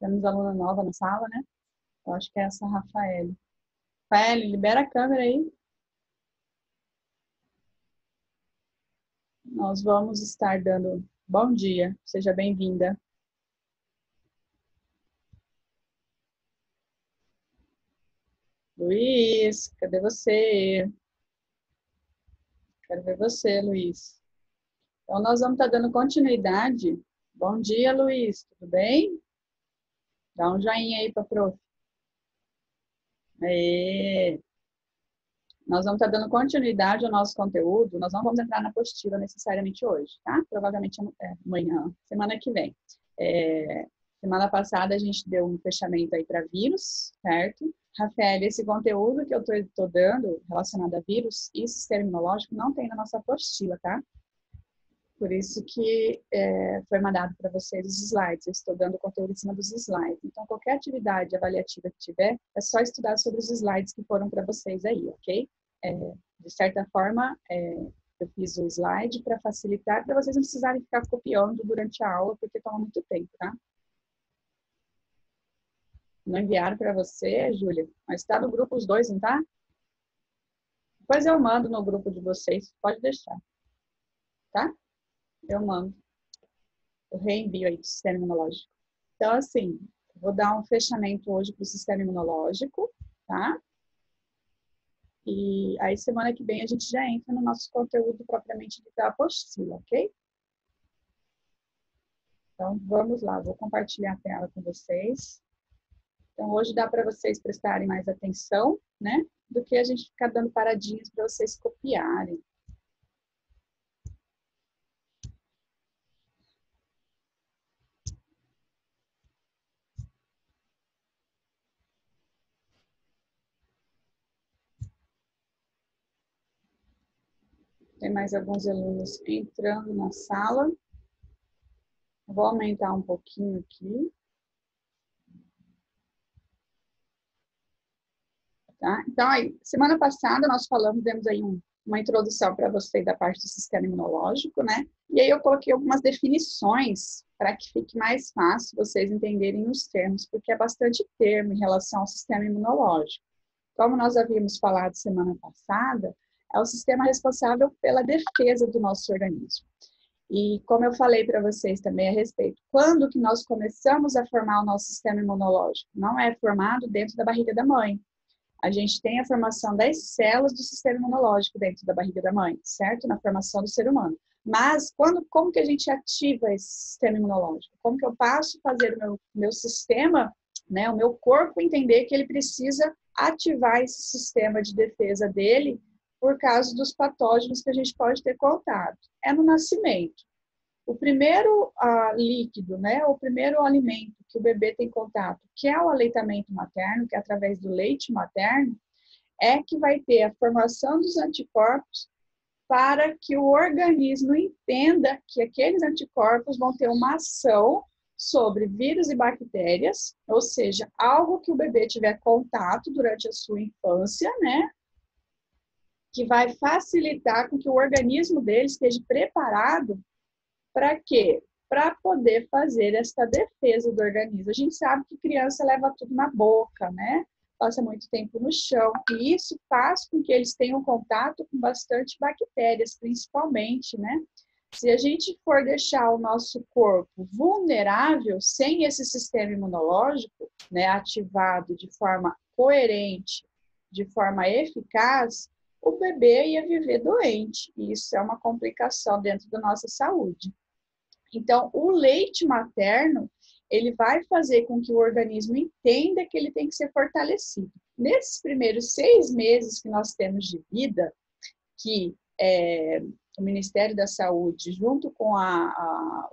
Temos aluna nova na sala, né? Eu acho que é essa Rafael. Rafael, libera a câmera aí. Nós vamos estar dando bom dia. Seja bem-vinda. Luiz, cadê você? Quero ver você, Luiz. Então, nós vamos estar dando continuidade. Bom dia, Luiz. Tudo bem? Dá um joinha aí para a prof. Aê. Nós vamos estar dando continuidade ao nosso conteúdo. Nós não vamos entrar na apostila necessariamente hoje, tá? Provavelmente amanhã, semana que vem. Semana passada a gente deu um fechamento aí para vírus, certo? Rafael, esse conteúdo que eu estou dando relacionado a vírus e sistema imunológico não tem na nossa apostila, tá? Por isso que foi mandado para vocês os slides. Eu estou dando conteúdo em cima dos slides. Então, qualquer atividade avaliativa que tiver, é só estudar sobre os slides que foram para vocês aí, ok? De certa forma, eu fiz o slide para facilitar, para vocês não precisarem ficar copiando durante a aula, porque toma muito tempo, tá? Não enviaram para você, Júlia? Mas está no grupo os dois, não tá? Depois eu mando no grupo de vocês, pode deixar, tá? Eu mando. Eu reenvio aí do sistema imunológico. Então, assim, vou dar um fechamento hoje para o sistema imunológico, tá? E aí, semana que vem, a gente já entra no nosso conteúdo propriamente dito da apostila, ok? Então, vamos lá. Vou compartilhar a tela com vocês. Então, hoje dá para vocês prestarem mais atenção, né? Do que a gente ficar dando paradinhas para vocês copiarem. Tem mais alguns alunos entrando na sala. Vou aumentar um pouquinho aqui. Tá? Então, aí, semana passada nós demos aí uma introdução para vocês da parte do sistema imunológico, né? E aí eu coloquei algumas definições para que fique mais fácil vocês entenderem os termos, porque é bastante termo em relação ao sistema imunológico. Como nós havíamos falado semana passada, é o sistema responsável pela defesa do nosso organismo. E como eu falei para vocês também a respeito, quando que nós começamos a formar o nosso sistema imunológico? Não é formado dentro da barriga da mãe. A gente tem a formação das células do sistema imunológico dentro da barriga da mãe, certo? Na formação do ser humano. Mas como que a gente ativa esse sistema imunológico? Como que eu passo a fazer o meu sistema, né, o meu corpo entender que ele precisa ativar esse sistema de defesa dele por causa dos patógenos que a gente pode ter contato? É no nascimento. O primeiro líquido, né, o primeiro alimento que o bebê tem contato, que é o aleitamento materno, que é através do leite materno, é que vai ter a formação dos anticorpos para que o organismo entenda que aqueles anticorpos vão ter uma ação sobre vírus e bactérias, ou seja, algo que o bebê tiver contato durante a sua infância, né, que vai facilitar com que o organismo dele esteja preparado para quê? Para poder fazer essa defesa do organismo. A gente sabe que criança leva tudo na boca, né? Passa muito tempo no chão, e isso faz com que eles tenham contato com bastante bactérias, principalmente, né? Se a gente for deixar o nosso corpo vulnerável, sem esse sistema imunológico, né, ativado de forma coerente, de forma eficaz, o bebê ia viver doente. E isso é uma complicação dentro da nossa saúde. Então, o leite materno, ele vai fazer com que o organismo entenda que ele tem que ser fortalecido. Nesses primeiros 6 meses que nós temos de vida, que o Ministério da Saúde, junto com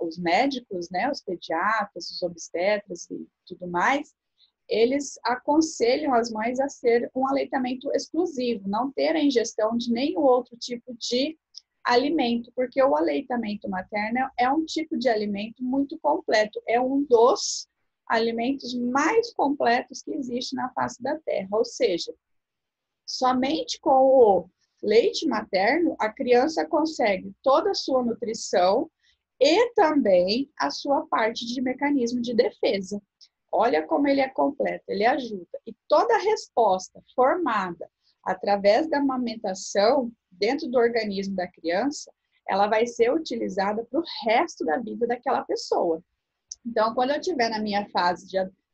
os médicos, né, os pediatras, os obstetras e tudo mais, eles aconselham as mães a ser um aleitamento exclusivo, não ter a ingestão de nenhum outro tipo de alimento, porque o aleitamento materno é um tipo de alimento muito completo, é um dos alimentos mais completos que existe na face da Terra, ou seja, somente com o leite materno a criança consegue toda a sua nutrição e também a sua parte de mecanismo de defesa. Olha como ele é completo, ele ajuda. E toda a resposta formada através da amamentação dentro do organismo da criança, ela vai ser utilizada para o resto da vida daquela pessoa. Então, quando eu estiver na minha fase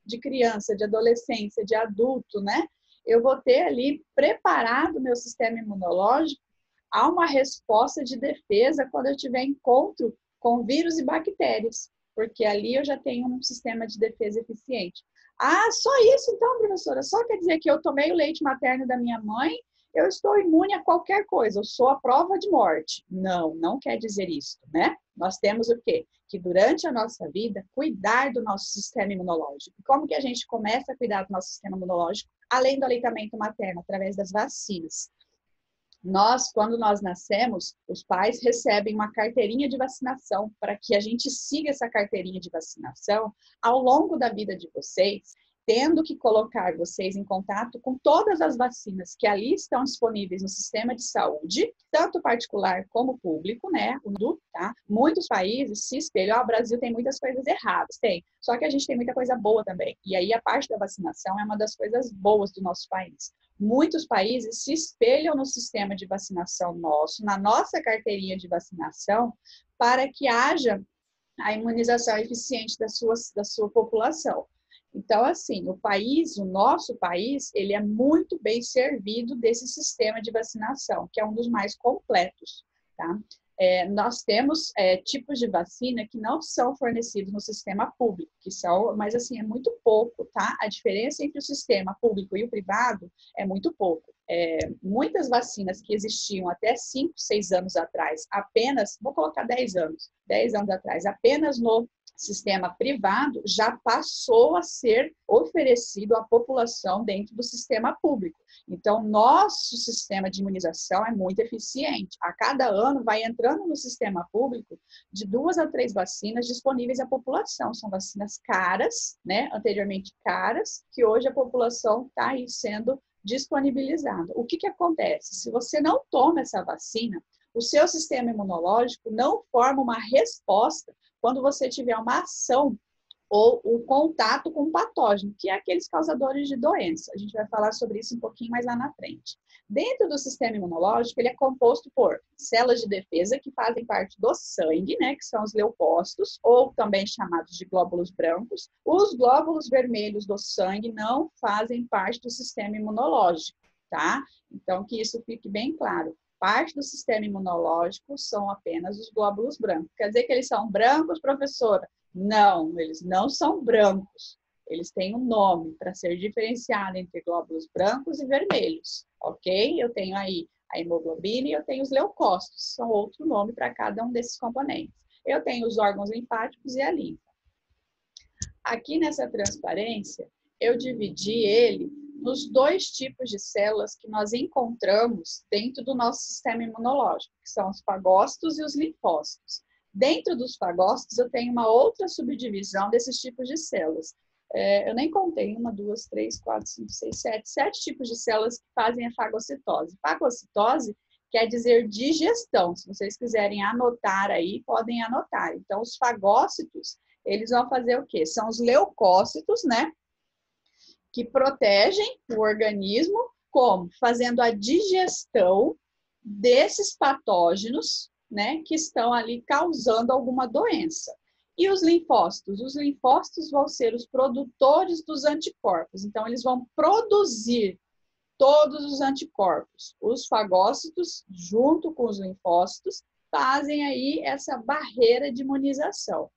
de criança, de adolescência, de adulto, né? Eu vou ter ali preparado o meu sistema imunológico a uma resposta de defesa quando eu tiver encontro com vírus e bactérias, porque ali eu já tenho um sistema de defesa eficiente. Ah, só isso então, professora? Só quer dizer que eu tomei o leite materno da minha mãe, eu estou imune a qualquer coisa, eu sou a prova de morte. Não, não quer dizer isso, né? Nós temos o quê? Que durante a nossa vida, cuidar do nosso sistema imunológico. Como que a gente começa a cuidar do nosso sistema imunológico? Além do aleitamento materno, através das vacinas. Quando nós nascemos, os pais recebem uma carteirinha de vacinação para que a gente siga essa carteirinha de vacinação ao longo da vida de vocês, tendo que colocar vocês em contato com todas as vacinas que ali estão disponíveis no sistema de saúde, tanto particular como público, né? Tá? Muitos países se espelham, o Brasil tem muitas coisas erradas, tem, só que a gente tem muita coisa boa também. E aí a parte da vacinação é uma das coisas boas do nosso país. Muitos países se espelham no sistema de vacinação nosso, na nossa carteirinha de vacinação, para que haja a imunização eficiente da sua população. Então, assim, o nosso país, ele é muito bem servido desse sistema de vacinação, que é um dos mais completos, tá? Nós temos tipos de vacina que não são fornecidos no sistema público, mas assim, é muito pouco, tá? A diferença entre o sistema público e o privado é muito pouco. Muitas vacinas que existiam até 5, 6 anos atrás, vou colocar 10 anos atrás, apenas no sistema privado, já passou a ser oferecido à população dentro do sistema público. Então, nosso sistema de imunização é muito eficiente. A cada ano vai entrando no sistema público de 2 a 3 vacinas disponíveis à população. São vacinas caras, né? Anteriormente caras, que hoje a população está aí sendo disponibilizada. O que acontece? Se você não toma essa vacina, o seu sistema imunológico não forma uma resposta quando você tiver uma ação ou o contato com o patógeno, que é aqueles causadores de doença. A gente vai falar sobre isso um pouquinho mais lá na frente. Dentro do sistema imunológico, ele é composto por células de defesa que fazem parte do sangue, né, que são os leucócitos, ou também chamados de glóbulos brancos. Os glóbulos vermelhos do sangue não fazem parte do sistema imunológico, tá? Então, que isso fique bem claro. Parte do sistema imunológico são apenas os glóbulos brancos. Quer dizer que eles são brancos, professora? Não, eles não são brancos. Eles têm um nome para ser diferenciado entre glóbulos brancos e vermelhos, ok? Eu tenho aí a hemoglobina e eu tenho os leucócitos, são outro nome para cada um desses componentes. Eu tenho os órgãos linfáticos e a linfa. Aqui nessa transparência, eu dividi ele nos 2 tipos de células que nós encontramos dentro do nosso sistema imunológico, que são os fagócitos e os linfócitos. Dentro dos fagócitos, eu tenho uma outra subdivisão desses tipos de células. Eu nem contei, 1, 2, 3, 4, 5, 6, 7 tipos de células que fazem a fagocitose. Fagocitose quer dizer digestão. Se vocês quiserem anotar aí, podem anotar. Então, os fagócitos, eles vão fazer o quê? São os leucócitos, né? Que protegem o organismo, como? Fazendo a digestão desses patógenos, né, que estão ali causando alguma doença. E os linfócitos? Os linfócitos vão ser os produtores dos anticorpos. Então, eles vão produzir todos os anticorpos. Os fagócitos, junto com os linfócitos, fazem aí essa barreira de imunização.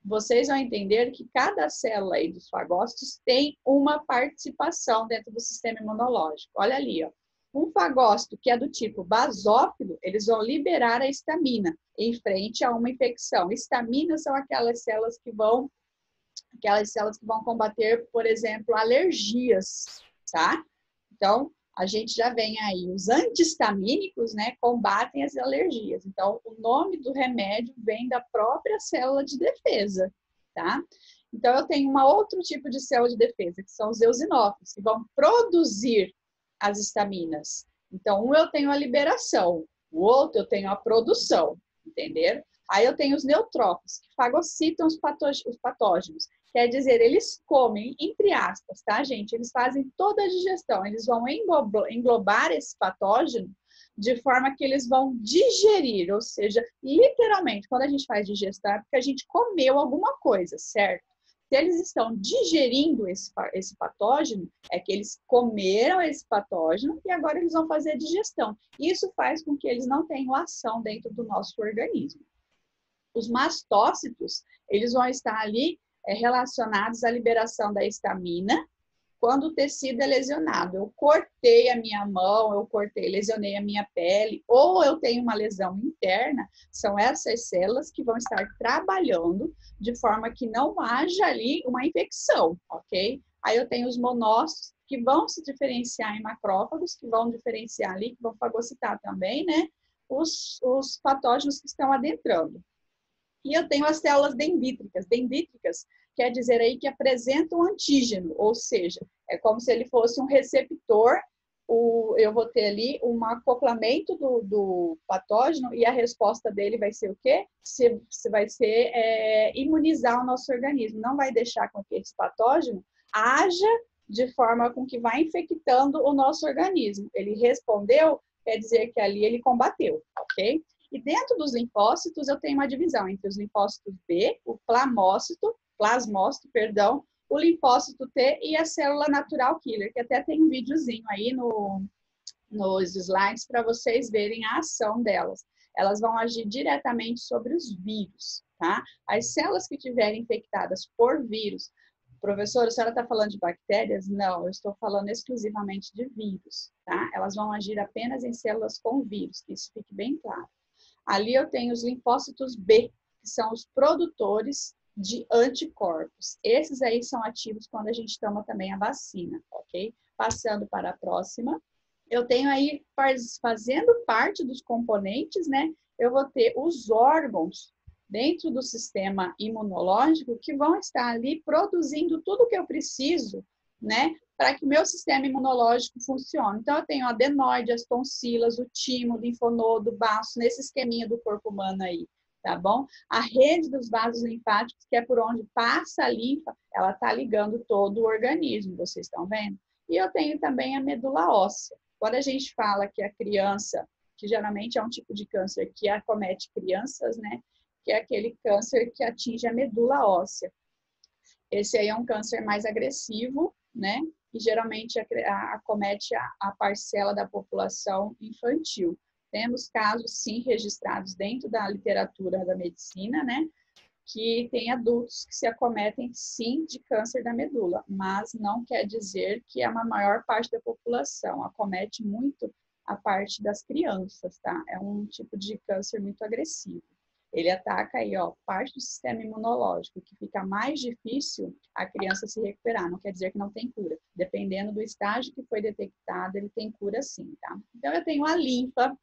Vocês vão entender que cada célula aí dos fagócitos tem uma participação dentro do sistema imunológico. Olha ali, ó. Um fagócito que é do tipo basófilo, eles vão liberar a histamina em frente a uma infecção. Histaminas são aquelas células que vão combater, por exemplo, alergias, tá? Então, a gente já vem aí, os antihistamínicos, né, combatem as alergias. Então, o nome do remédio vem da própria célula de defesa, tá? Então, eu tenho um outro tipo de célula de defesa, que são os eosinófilos, que vão produzir as histaminas. Então, um eu tenho a liberação, o outro eu tenho a produção, entenderam? Aí eu tenho os neutrófilos, que fagocitam os patógenos. Quer dizer, eles comem, entre aspas, tá, gente? Eles fazem toda a digestão, eles vão englobar esse patógeno de forma que eles vão digerir, ou seja, literalmente, quando a gente faz digestão, é porque a gente comeu alguma coisa, certo? Se eles estão digerindo esse patógeno, é que eles comeram esse patógeno e agora eles vão fazer a digestão. Isso faz com que eles não tenham ação dentro do nosso organismo. Os mastócitos, eles vão estar ali relacionados à liberação da histamina quando o tecido é lesionado. Eu cortei a minha mão, lesionei a minha pele, ou eu tenho uma lesão interna, são essas células que vão estar trabalhando de forma que não haja ali uma infecção, ok? Aí eu tenho os monócitos, que vão se diferenciar em macrófagos, que vão diferenciar ali, que vão fagocitar também, né? Os patógenos que estão adentrando. E eu tenho as células dendríticas. Dendríticas quer dizer aí que apresentam antígeno, ou seja, é como se ele fosse um receptor, eu vou ter ali um acoplamento do patógeno e a resposta dele vai ser o quê? Vai ser imunizar o nosso organismo, não vai deixar com que esse patógeno haja de forma com que vai infectando o nosso organismo. Ele respondeu, quer dizer que ali ele combateu, ok? E dentro dos linfócitos, eu tenho uma divisão entre os linfócitos B, o plasmócito, o linfócito T e a célula natural killer, que até tem um videozinho aí nos slides para vocês verem a ação delas. Elas vão agir diretamente sobre os vírus, tá? As células que estiverem infectadas por vírus, professora, a senhora está falando de bactérias? Não, eu estou falando exclusivamente de vírus, tá? Elas vão agir apenas em células com vírus, que isso fique bem claro. Ali eu tenho os linfócitos B, que são os produtores de anticorpos. Esses aí são ativos quando a gente toma também a vacina, ok? Passando para a próxima. Eu tenho aí, fazendo parte dos componentes, né? Eu vou ter os órgãos dentro do sistema imunológico que vão estar ali produzindo tudo que eu preciso, né? Para que o meu sistema imunológico funcione. Então, eu tenho adenoide, as tonsilas, o timo, o linfonodo, o baço, nesse esqueminha do corpo humano aí, tá bom? A rede dos vasos linfáticos, que é por onde passa a linfa, ela está ligando todo o organismo, vocês estão vendo? E eu tenho também a medula óssea. Quando a gente fala que a criança, que geralmente é um tipo de câncer que acomete crianças, né? Que é aquele câncer que atinge a medula óssea. Esse aí é um câncer mais agressivo, né? E geralmente acomete a parcela da população infantil. Temos casos, sim, registrados dentro da literatura da medicina, né? Que tem adultos que se acometem, sim, de câncer da medula, mas não quer dizer que é uma maior parte da população. Acomete muito a parte das crianças, tá? É um tipo de câncer muito agressivo. Ele ataca aí, ó, parte do sistema imunológico, que fica mais difícil a criança se recuperar. Não quer dizer que não tem cura. Dependendo do estágio que foi detectado, ele tem cura sim, tá? Então, eu tenho a linfa,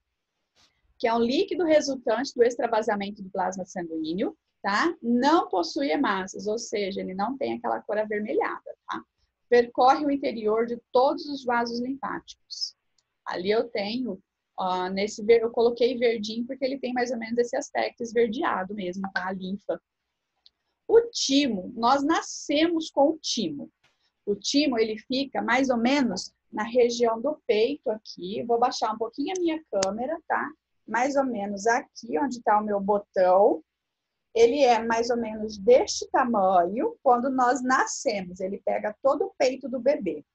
que é um líquido resultante do extravasamento do plasma sanguíneo, tá? Não possui hemácias, ou seja, ele não tem aquela cor avermelhada, tá? Percorre o interior de todos os vasos linfáticos. Ali eu tenho, eu coloquei verdinho porque ele tem mais ou menos esse aspecto esverdeado mesmo, tá? A linfa. O timo, nós nascemos com o timo. O timo, ele fica mais ou menos na região do peito aqui. Vou baixar um pouquinho a minha câmera, tá? Mais ou menos aqui, onde está o meu botão. Ele é mais ou menos deste tamanho quando nós nascemos. Ele pega todo o peito do bebê.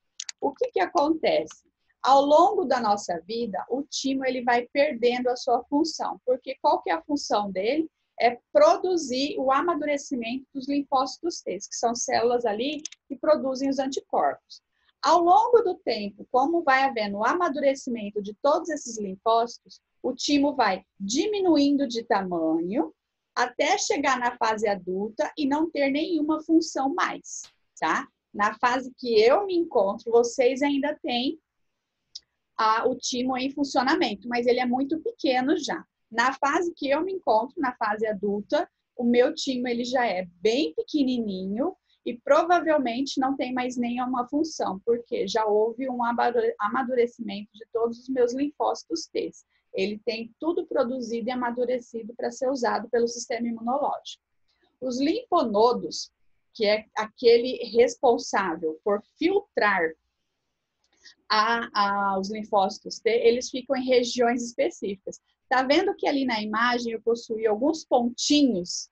O que acontece? Ao longo da nossa vida, o timo ele vai perdendo a sua função. Porque qual que é a função dele? É produzir o amadurecimento dos linfócitos T, que são células ali que produzem os anticorpos. Ao longo do tempo, como vai havendo o amadurecimento de todos esses linfócitos, o timo vai diminuindo de tamanho até chegar na fase adulta e não ter nenhuma função mais, tá? Na fase que eu me encontro, vocês ainda têm o timo em funcionamento, mas ele é muito pequeno já. Na fase que eu me encontro, na fase adulta, o meu timo ele já é bem pequenininho e provavelmente não tem mais nenhuma função, porque já houve um amadurecimento de todos os meus linfócitos T. Ele tem tudo produzido e amadurecido para ser usado pelo sistema imunológico. Os linfonodos, que é aquele responsável por filtrar os linfócitos T, eles ficam em regiões específicas. Tá vendo que ali na imagem eu possui alguns pontinhos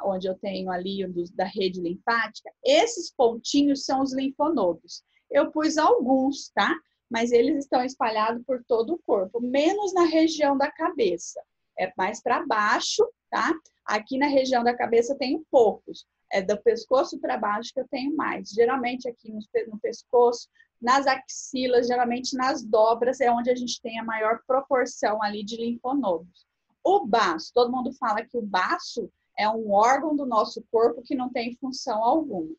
onde eu tenho ali da rede linfática? Esses pontinhos são os linfonodos. Eu pus alguns, tá? Mas eles estão espalhados por todo o corpo, menos na região da cabeça. É mais para baixo, tá? Aqui na região da cabeça eu tenho poucos. É do pescoço para baixo que eu tenho mais. Geralmente aqui no pescoço, nas axilas, geralmente nas dobras, é onde a gente tem a maior proporção ali de linfonodos. O baço, todo mundo fala que o baço é um órgão do nosso corpo que não tem função alguma.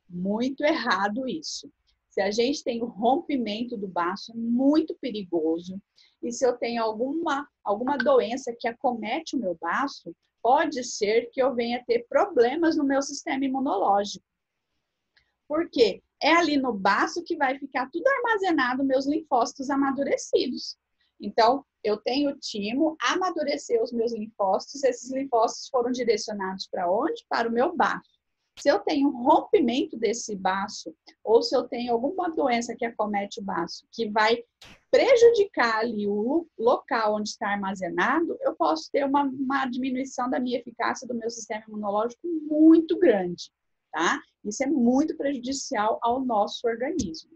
Muito errado isso. Se a gente tem o rompimento do baço, é muito perigoso. E se eu tenho alguma doença que acomete o meu baço, pode ser que eu venha a ter problemas no meu sistema imunológico. Por quê? É ali no baço que vai ficar tudo armazenado, meus linfócitos amadurecidos. Então, eu tenho timo, amadurecer os meus linfócitos, esses linfócitos foram direcionados para onde? Para o meu baço. Se eu tenho um rompimento desse baço, ou se eu tenho alguma doença que acomete o baço, que vai prejudicar ali o local onde está armazenado, eu posso ter uma diminuição da minha eficácia do meu sistema imunológico muito grande, tá? Isso é muito prejudicial ao nosso organismo.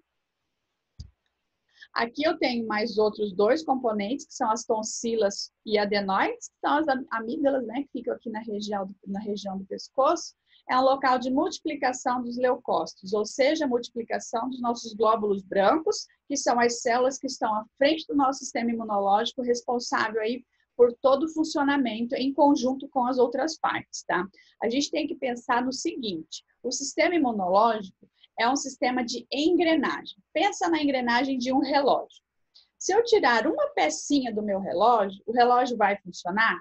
Aqui eu tenho mais outros dois componentes, que são as tonsilas e adenoides, que são as amígdalas, né, que ficam aqui na região do pescoço. É um local de multiplicação dos leucócitos, ou seja, multiplicação dos nossos glóbulos brancos, que são as células que estão à frente do nosso sistema imunológico, responsável aí por todo o funcionamento em conjunto com as outras partes, tá? A gente tem que pensar no seguinte: o sistema imunológico é um sistema de engrenagem. Pensa na engrenagem de um relógio. Se eu tirar uma pecinha do meu relógio, o relógio vai funcionar?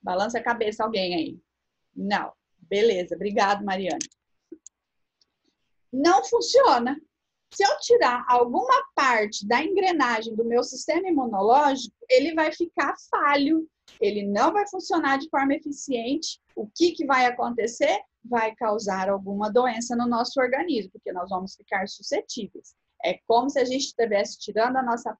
Balança a cabeça alguém aí. Não. Beleza, obrigado, Mariane. Não funciona. Se eu tirar alguma parte da engrenagem do meu sistema imunológico, ele vai ficar falho, ele não vai funcionar de forma eficiente. O que vai acontecer? Vai causar alguma doença no nosso organismo, porque nós vamos ficar suscetíveis. É como se a gente estivesse tirando a nossa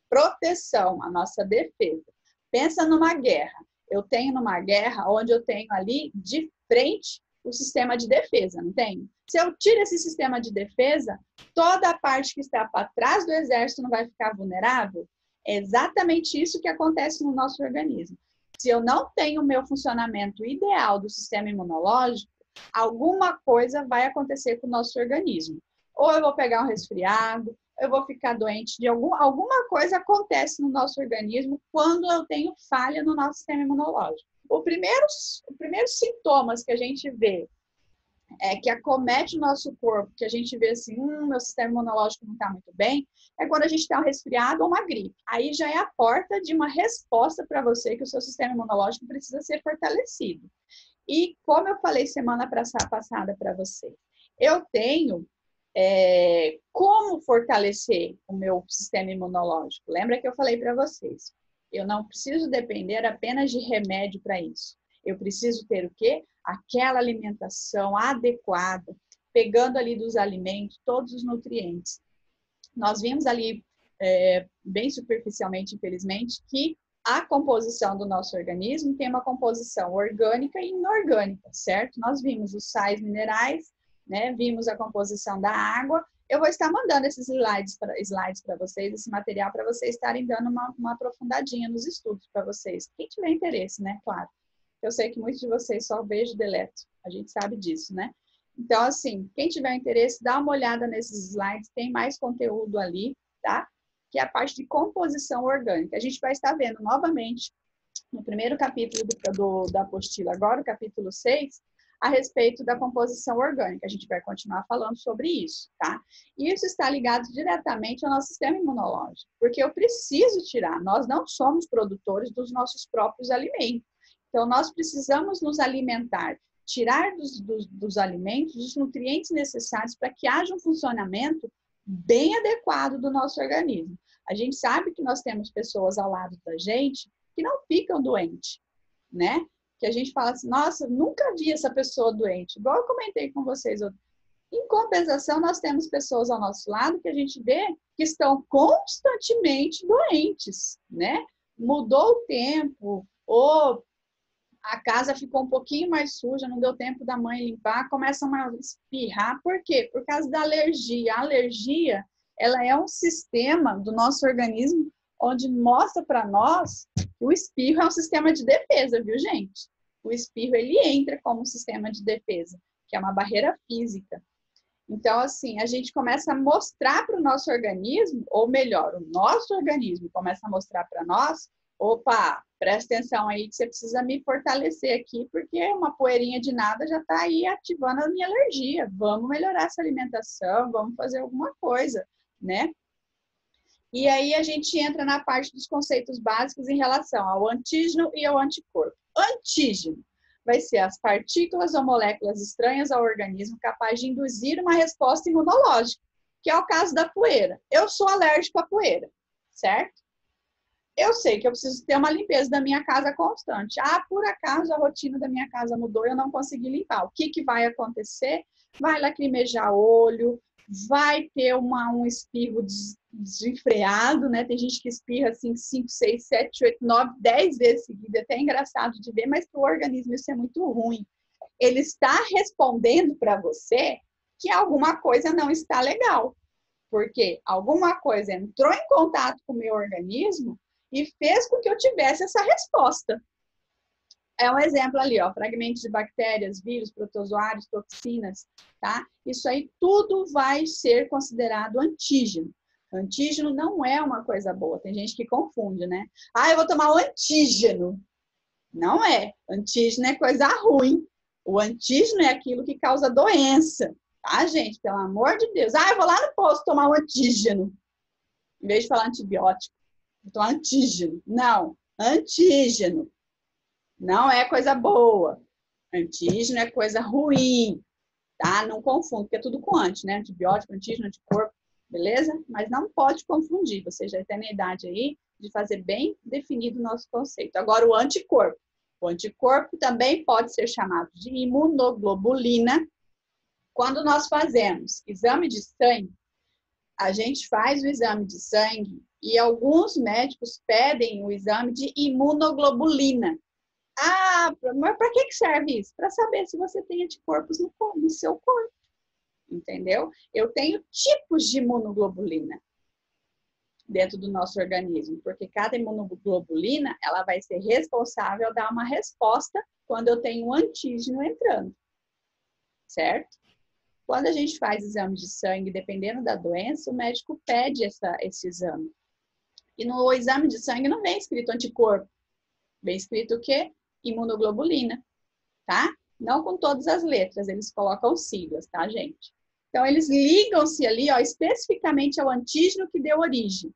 proteção, a nossa defesa. Pensa numa guerra. Eu tenho numa guerra onde eu tenho ali de frente o sistema de defesa, não tem? Se eu tiro esse sistema de defesa, toda a parte que está para trás do exército não vai ficar vulnerável? É exatamente isso que acontece no nosso organismo. Se eu não tenho o meu funcionamento ideal do sistema imunológico, alguma coisa vai acontecer com o nosso organismo. Ou eu vou pegar um resfriado, eu vou ficar doente de alguma coisa acontece no nosso organismo quando eu tenho falha no nosso sistema imunológico. Os primeiros sintomas que a gente vê que acomete o nosso corpo, que a gente vê assim, meu sistema imunológico não está muito bem, é quando a gente está um resfriado ou uma gripe. Aí já é a porta de uma resposta para você que o seu sistema imunológico precisa ser fortalecido. E como eu falei semana passada para você, eu tenho como fortalecer o meu sistema imunológico. Lembra que eu falei para vocês? Eu não preciso depender apenas de remédio para isso. Eu preciso ter o quê? Aquela alimentação adequada, pegando ali dos alimentos todos os nutrientes. Nós vimos ali, bem superficialmente, infelizmente, que a composição do nosso organismo tem uma composição orgânica e inorgânica, certo? Nós vimos os sais minerais, né? Vimos a composição da água. Eu vou estar mandando esses slides para vocês, esse material para vocês estarem dando uma aprofundadinha nos estudos para vocês. Quem tiver interesse, né? Claro. Eu sei que muitos de vocês só vejo e deleto. A gente sabe disso, né? Então, assim, quem tiver interesse, dá uma olhada nesses slides. Tem mais conteúdo ali, tá? Que é a parte de composição orgânica. A gente vai estar vendo novamente no primeiro capítulo da apostila, agora o capítulo 6, a respeito da composição orgânica. A gente vai continuar falando sobre isso, tá? E isso está ligado diretamente ao nosso sistema imunológico, porque eu preciso tirar, nós não somos produtores dos nossos próprios alimentos. Então, nós precisamos nos alimentar, tirar dos alimentos os nutrientes necessários para que haja um funcionamento bem adequado do nosso organismo. A gente sabe que nós temos pessoas ao lado da gente que não ficam doentes, né? que a gente fala assim, nossa, nunca vi essa pessoa doente, igual eu comentei com vocês. Em compensação, nós temos pessoas ao nosso lado que a gente vê que estão constantemente doentes, né? Mudou o tempo, ou a casa ficou um pouquinho mais suja, não deu tempo da mãe limpar, começam a espirrar. Por quê? Por causa da alergia. A alergia, ela é um sistema do nosso organismo onde mostra para nós que o espirro é um sistema de defesa, viu, gente? O espirro, ele entra como um sistema de defesa, que é uma barreira física. Então, assim, a gente começa a mostrar para o nosso organismo, ou melhor, o nosso organismo começa a mostrar para nós, opa, presta atenção aí que você precisa me fortalecer aqui, porque uma poeirinha de nada já está aí ativando a minha alergia. Vamos melhorar essa alimentação, vamos fazer alguma coisa, né? E aí a gente entra na parte dos conceitos básicos em relação ao antígeno e ao anticorpo. Antígeno vai ser as partículas ou moléculas estranhas ao organismo capazes de induzir uma resposta imunológica, que é o caso da poeira. Eu sou alérgico à poeira, certo? Eu sei que eu preciso ter uma limpeza da minha casa constante. Ah, por acaso a rotina da minha casa mudou e eu não consegui limpar. O que vai acontecer? Vai lacrimejar olho, vai ter um espirro desenfreado, né? Tem gente que espirra assim 5, 6, 7, 8, 9, 10 vezes seguida. É até engraçado de ver, mas para o organismo isso é muito ruim. Ele está respondendo para você que alguma coisa não está legal. Porque alguma coisa entrou em contato com o meu organismo e fez com que eu tivesse essa resposta. É um exemplo ali, ó, fragmentos de bactérias, vírus, protozoários, toxinas, tá? Isso aí tudo vai ser considerado antígeno. Antígeno não é uma coisa boa, tem gente que confunde, né? Ah, eu vou tomar o antígeno. Não é. Antígeno é coisa ruim. O antígeno é aquilo que causa doença, tá, gente? Pelo amor de Deus. Ah, eu vou lá no posto tomar um antígeno. Em vez de falar antibiótico, vou tomar antígeno. Não, antígeno. Não é coisa boa. Antígeno é coisa ruim, tá? Não confunda, porque é tudo com anti, né? Antibiótico, antígeno, anticorpo, beleza? Mas não pode confundir. Você já tem a idade aí de fazer bem definido o nosso conceito. Agora, o anticorpo. O anticorpo também pode ser chamado de imunoglobulina. Quando nós fazemos exame de sangue, a gente faz o exame de sangue e alguns médicos pedem o exame de imunoglobulina. Ah, mas para que serve isso? Para saber se você tem anticorpos no seu corpo, entendeu? Eu tenho tipos de imunoglobulina dentro do nosso organismo, porque cada imunoglobulina, ela vai ser responsável a dar uma resposta quando eu tenho um antígeno entrando, certo? Quando a gente faz exame de sangue, dependendo da doença, o médico pede esse exame. E no exame de sangue não vem escrito anticorpo, vem escrito o quê? Imunoglobulina, tá? Não com todas as letras, eles colocam siglas, tá, gente? Então, eles ligam-se ali, ó, especificamente ao antígeno que deu origem.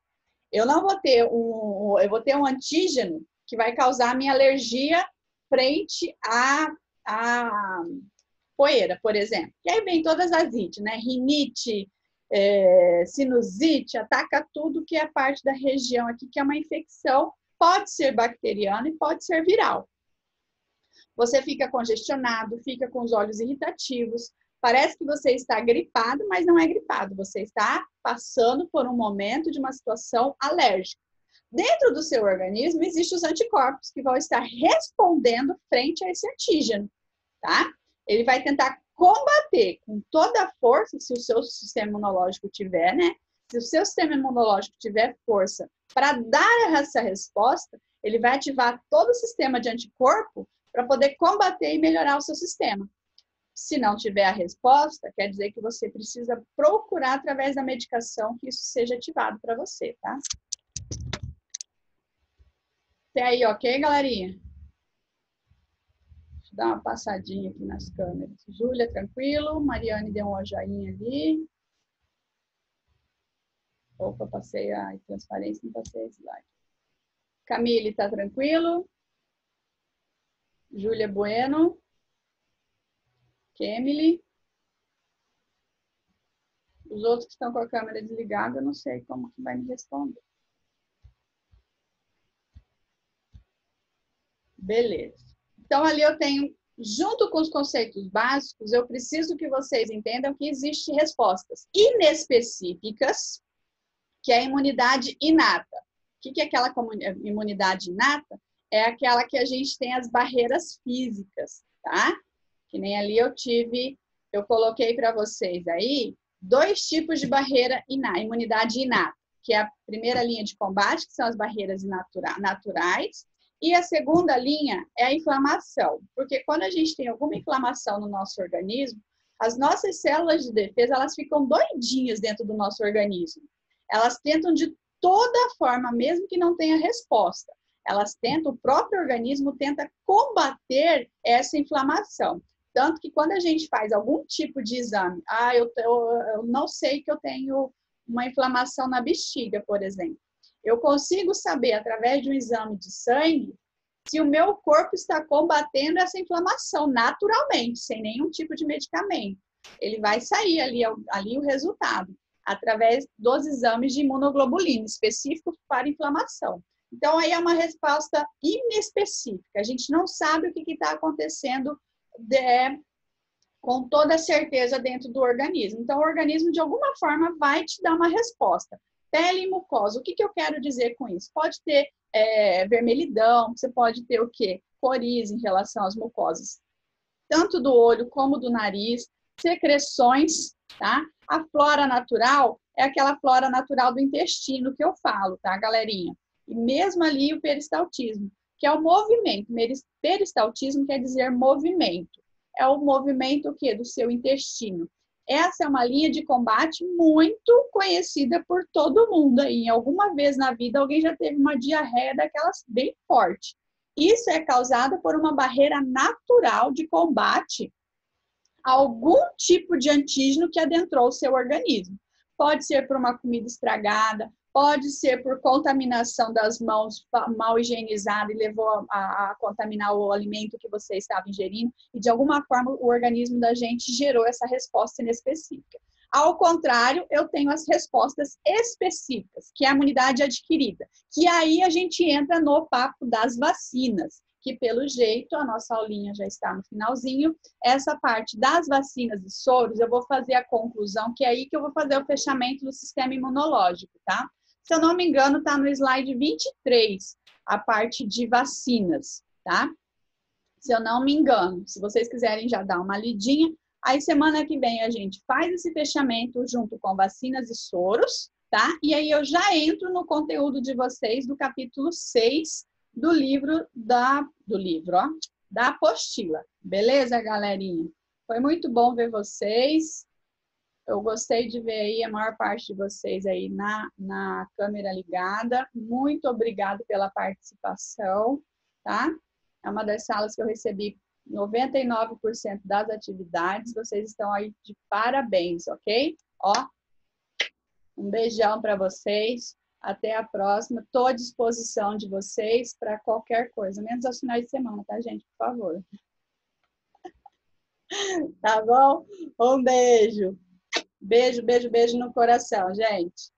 Eu não vou ter eu vou ter um antígeno que vai causar minha alergia frente à poeira, por exemplo. E aí vem todas as ites, né? Rinite, sinusite, ataca tudo que é parte da região aqui, que é uma infecção, pode ser bacteriana e pode ser viral. Você fica congestionado, fica com os olhos irritativos, parece que você está gripado, mas não é gripado, você está passando por um momento de uma situação alérgica. Dentro do seu organismo existem os anticorpos que vão estar respondendo frente a esse antígeno, tá? Ele vai tentar combater com toda a força, se o seu sistema imunológico tiver, né? Se o seu sistema imunológico tiver força para dar essa resposta, ele vai ativar todo o sistema de anticorpo para poder combater e melhorar o seu sistema. Se não tiver a resposta, quer dizer que você precisa procurar através da medicação que isso seja ativado para você, tá? Até aí, ok, galerinha? Deixa eu dar uma passadinha aqui nas câmeras. Júlia, tranquilo? Mariane deu um joinha ali. Opa, passei a transparência, não passei a slide. Camille, tá tranquilo? Júlia Bueno. Emily. Os outros que estão com a câmera desligada, eu não sei como que vai me responder. Beleza. Então, ali eu tenho, junto com os conceitos básicos, eu preciso que vocês entendam que existem respostas inespecíficas, que é a imunidade inata. O que é aquela imunidade inata? É aquela que a gente tem as barreiras físicas, tá? Que nem ali eu coloquei para vocês aí, 2 tipos de barreira imunidade inata, que é a primeira linha de combate, que são as barreiras naturais, e a segunda linha é a inflamação, porque quando a gente tem alguma inflamação no nosso organismo, as nossas células de defesa, elas ficam doidinhas dentro do nosso organismo. Elas tentam de toda forma, mesmo que não tenha resposta, o próprio organismo tenta combater essa inflamação. Tanto que quando a gente faz algum tipo de exame, eu não sei que eu tenho uma inflamação na bexiga, por exemplo. Eu consigo saber, através de um exame de sangue, se o meu corpo está combatendo essa inflamação naturalmente, sem nenhum tipo de medicamento. Ele vai sair ali o resultado, através dos exames de imunoglobulina, específicos para inflamação. Então, aí é uma resposta inespecífica. A gente não sabe o que está acontecendo com toda certeza dentro do organismo. Então, o organismo, de alguma forma, vai te dar uma resposta. Pele e mucosa. O que eu quero dizer com isso? Pode ter vermelhidão, você pode ter o quê? Coriza em relação às mucosas, tanto do olho como do nariz, secreções, tá? A flora natural é aquela flora natural do intestino que eu falo, tá, galerinha? E mesmo ali o peristaltismo, que é o movimento. Peristaltismo quer dizer movimento. É o movimento o quê? Do seu intestino. Essa é uma linha de combate muito conhecida por todo mundo aí. Alguma vez na vida alguém já teve uma diarreia daquelas bem forte. Isso é causado por uma barreira natural de combate a algum tipo de antígeno que adentrou o seu organismo. Pode ser por uma comida estragada, pode ser por contaminação das mãos mal higienizada e levou a contaminar o alimento que você estava ingerindo, e de alguma forma o organismo da gente gerou essa resposta inespecífica. Ao contrário, eu tenho as respostas específicas, que é a imunidade adquirida, que aí a gente entra no papo das vacinas, que pelo jeito, a nossa aulinha já está no finalzinho, essa parte das vacinas e soros, eu vou fazer a conclusão, que é aí que eu vou fazer o fechamento do sistema imunológico, tá? Se eu não me engano, está no slide 23, a parte de vacinas, tá? Se eu não me engano, se vocês quiserem já dar uma lidinha, aí semana que vem a gente faz esse fechamento junto com vacinas e soros, tá? E aí eu já entro no conteúdo de vocês do capítulo 6 do livro, da apostila. Beleza, galerinha? Foi muito bom ver vocês. Eu gostei de ver aí a maior parte de vocês aí na câmera ligada. Muito obrigado pela participação, tá? É uma das salas que eu recebi 99% das atividades. Vocês estão aí de parabéns, ok? Ó, um beijão para vocês. Até a próxima. Estou à disposição de vocês para qualquer coisa, menos aos finais de semana, tá, gente? Por favor. Tá bom? Um beijo. Beijo, beijo, beijo no coração, gente.